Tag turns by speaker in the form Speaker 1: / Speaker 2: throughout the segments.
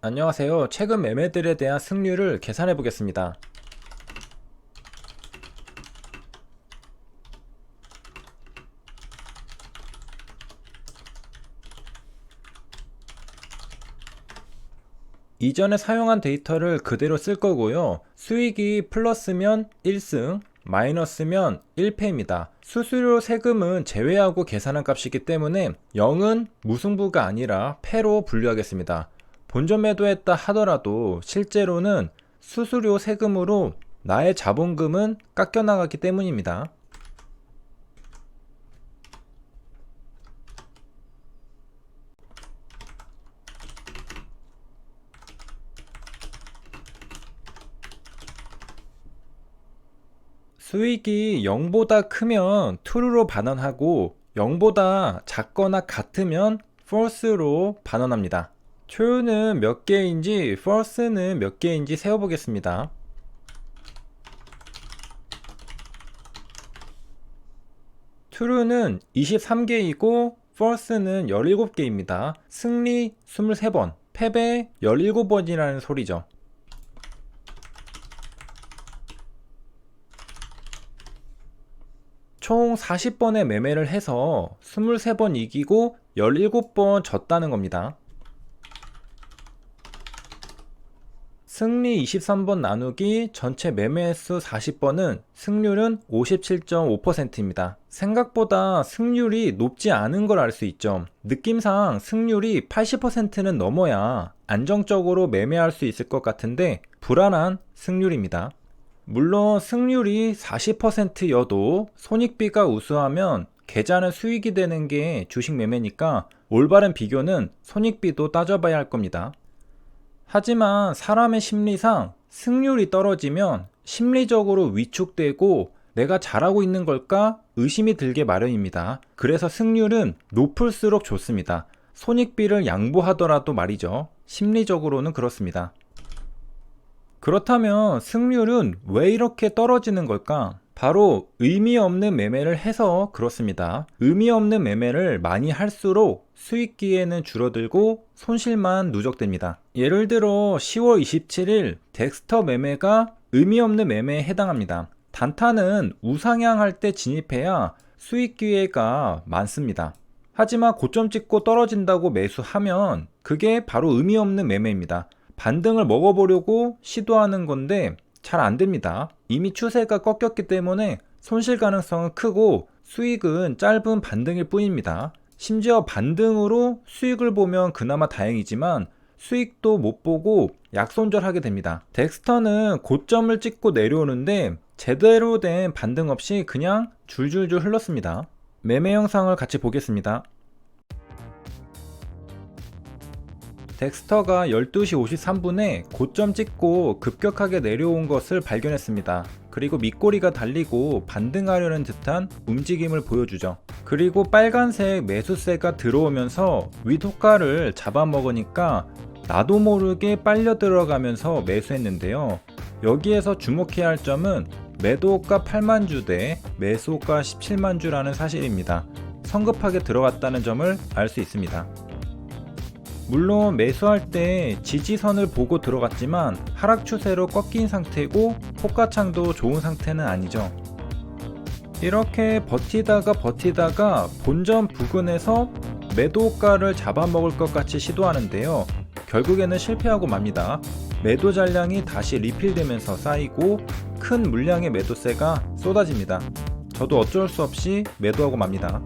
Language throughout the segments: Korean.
Speaker 1: 안녕하세요. 최근 매매들에 대한 승률을 계산해 보겠습니다. 이전에 사용한 데이터를 그대로 쓸 거고요. 수익이 플러스면 1승, 마이너스면 1패입니다. 수수료 세금은 제외하고 계산한 값이기 때문에 0은 무승부가 아니라 패로 분류하겠습니다. 본전 매도했다 하더라도 실제로는 수수료 세금으로 나의 자본금은 깎여 나가기 때문입니다. 수익이 0보다 크면 true로 반환하고 0보다 작거나 같으면 false로 반환합니다. true는 몇 개인지 false는 몇 개인지 세어보겠습니다. true는 23개이고 false는 17개입니다. 승리 23번, 패배 17번이라는 소리죠. 총 40번의 매매를 해서 23번 이기고 17번 졌다는 겁니다. 승리 23번 나누기 전체 매매 수 40번은 승률은 57.5%입니다. 생각보다 승률이 높지 않은 걸 알 수 있죠. 느낌상 승률이 80%는 넘어야 안정적으로 매매할 수 있을 것 같은데 불안한 승률입니다. 물론 승률이 40%여도 손익비가 우수하면 계좌는 수익이 되는 게 주식 매매니까 올바른 비교는 손익비도 따져봐야 할 겁니다. 하지만 사람의 심리상 승률이 떨어지면 심리적으로 위축되고 내가 잘하고 있는 걸까 의심이 들게 마련입니다. 그래서 승률은 높을수록 좋습니다. 손익비를 양보하더라도 말이죠. 심리적으로는 그렇습니다. 그렇다면 승률은 왜 이렇게 떨어지는 걸까? 바로 의미 없는 매매를 해서 그렇습니다. 의미 없는 매매를 많이 할수록 수익 기회는 줄어들고 손실만 누적됩니다. 예를 들어 10월 27일 덱스터 매매가 의미 없는 매매에 해당합니다. 단타는 우상향할 때 진입해야 수익 기회가 많습니다. 하지만 고점 찍고 떨어진다고 매수하면 그게 바로 의미 없는 매매입니다. 반등을 먹어보려고 시도하는 건데 잘 안됩니다. 이미 추세가 꺾였기 때문에 손실 가능성은 크고 수익은 짧은 반등일 뿐입니다. 심지어 반등으로 수익을 보면 그나마 다행이지만 수익도 못 보고 약손절하게 됩니다. 덱스터는 고점을 찍고 내려오는데 제대로 된 반등 없이 그냥 줄줄줄 흘렀습니다. 매매 영상을 같이 보겠습니다. 덱스터가 12시 53분에 고점 찍고 급격하게 내려온 것을 발견했습니다. 그리고 밑꼬리가 달리고 반등하려는 듯한 움직임을 보여주죠. 그리고 빨간색 매수세가 들어오면서 윗호가를 잡아먹으니까 나도 모르게 빨려 들어가면서 매수했는데요. 여기에서 주목해야 할 점은 매도호가 8만 주 대 매수호가 17만 주라는 사실입니다. 성급하게 들어갔다는 점을 알 수 있습니다. 물론 매수할 때 지지선을 보고 들어갔지만 하락 추세로 꺾인 상태고 호가창도 좋은 상태는 아니죠. 이렇게 버티다가 본전 부근에서 매도가를 잡아먹을 것 같이 시도하는데요. 결국에는 실패하고 맙니다. 매도 잔량이 다시 리필되면서 쌓이고 큰 물량의 매도세가 쏟아집니다. 저도 어쩔 수 없이 매도하고 맙니다.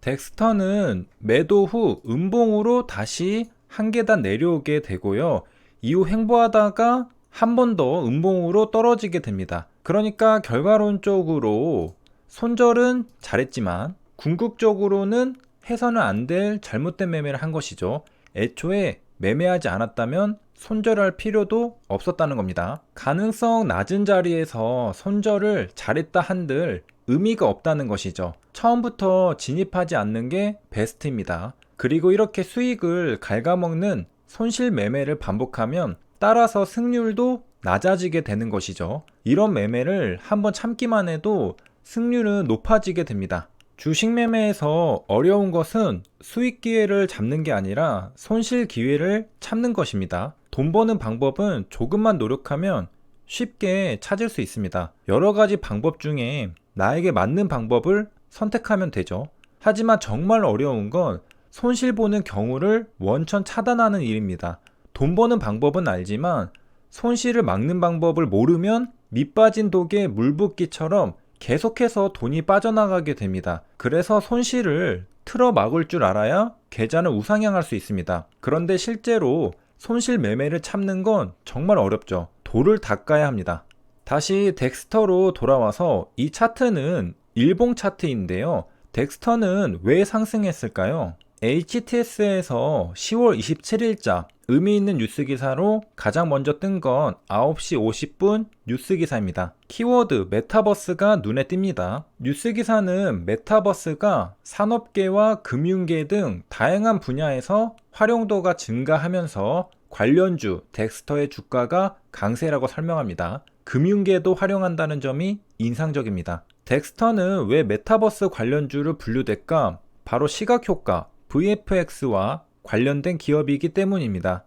Speaker 1: 덱스터는 매도 후 음봉으로 다시 한 계단 내려오게 되고요. 이후 횡보하다가 한 번 더 음봉으로 떨어지게 됩니다. 그러니까 결과론적으로 손절은 잘했지만 궁극적으로는 해서는 안 될 잘못된 매매를 한 것이죠. 애초에 매매하지 않았다면 손절할 필요도 없었다는 겁니다. 가능성 낮은 자리에서 손절을 잘했다 한들 의미가 없다는 것이죠. 처음부터 진입하지 않는 게 베스트입니다. 그리고 이렇게 수익을 갉아먹는 손실 매매를 반복하면 따라서 승률도 낮아지게 되는 것이죠. 이런 매매를 한번 참기만 해도 승률은 높아지게 됩니다. 주식 매매에서 어려운 것은 수익 기회를 잡는 게 아니라 손실 기회를 참는 것입니다. 돈 버는 방법은 조금만 노력하면 쉽게 찾을 수 있습니다. 여러 가지 방법 중에 나에게 맞는 방법을 선택하면 되죠. 하지만 정말 어려운 건 손실 보는 경우를 원천 차단하는 일입니다. 돈 버는 방법은 알지만 손실을 막는 방법을 모르면 밑빠진 독에 물 붓기처럼 계속해서 돈이 빠져나가게 됩니다. 그래서 손실을 틀어 막을 줄 알아야 계좌는 우상향할 수 있습니다. 그런데 실제로 손실 매매를 참는 건 정말 어렵죠. 돌을 닦아야 합니다. 다시 덱스터로 돌아와서 이 차트는 일봉 차트인데요. 덱스터는 왜 상승했을까요? HTS에서 10월 27일자 의미 있는 뉴스 기사로 가장 먼저 뜬 건 9시 50분 뉴스 기사입니다. 키워드 메타버스가 눈에 띕니다. 뉴스 기사는 메타버스가 산업계와 금융계 등 다양한 분야에서 활용도가 증가하면서 관련주 덱스터의 주가가 강세라고 설명합니다. 금융계도 활용한다는 점이 인상적입니다. 덱스터는 왜 메타버스 관련주로 분류될까? 바로 시각효과 VFX와 관련된 기업이기 때문입니다.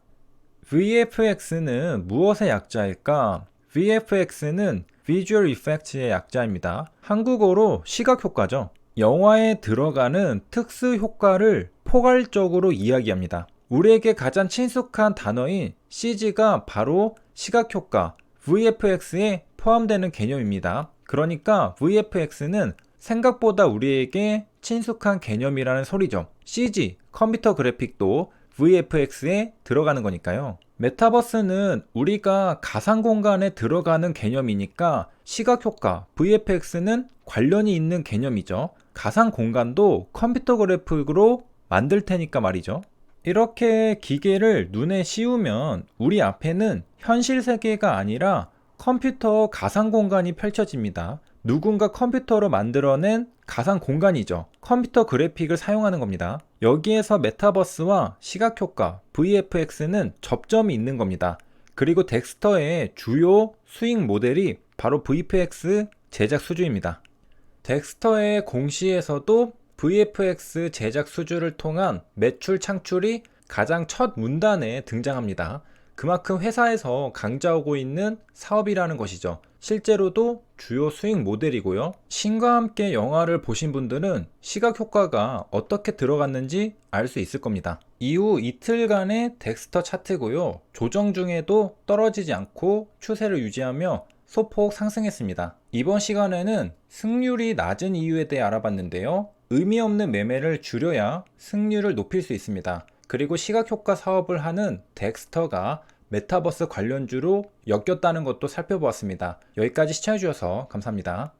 Speaker 1: VFX는 무엇의 약자일까? VFX는 Visual Effects의 약자입니다. 한국어로 시각효과죠. 영화에 들어가는 특수 효과를 포괄적으로 이야기합니다. 우리에게 가장 친숙한 단어인 CG가 바로 시각효과 VFX에 포함되는 개념입니다. 그러니까 VFX는 생각보다 우리에게 친숙한 개념이라는 소리죠. CG, 컴퓨터 그래픽도 VFX에 들어가는 거니까요. 메타버스는 우리가 가상 공간에 들어가는 개념이니까 시각효과, VFX는 관련이 있는 개념이죠. 가상 공간도 컴퓨터 그래픽으로 만들 테니까 말이죠. 이렇게 기계를 눈에 씌우면 우리 앞에는 현실 세계가 아니라 컴퓨터 가상 공간이 펼쳐집니다. 누군가 컴퓨터로 만들어낸 가상 공간이죠. 컴퓨터 그래픽을 사용하는 겁니다. 여기에서 메타버스와 시각효과, VFX는 접점이 있는 겁니다. 그리고 덱스터의 주요 수익 모델이 바로 VFX 제작 수주입니다. 덱스터의 공시에서도 VFX 제작 수주를 통한 매출 창출이 가장 첫 문단에 등장합니다. 그만큼 회사에서 강조하고 있는 사업이라는 것이죠. 실제로도 주요 수익 모델이고요. 신과 함께 영화를 보신 분들은 시각 효과가 어떻게 들어갔는지 알 수 있을 겁니다. 이후 이틀간의 덱스터 차트고요. 조정 중에도 떨어지지 않고 추세를 유지하며 소폭 상승했습니다. 이번 시간에는 승률이 낮은 이유에 대해 알아봤는데요. 의미 없는 매매를 줄여야 승률을 높일 수 있습니다. 그리고 시각효과 사업을 하는 덱스터가 메타버스 관련주로 엮였다는 것도 살펴보았습니다. 여기까지 시청해주셔서 감사합니다.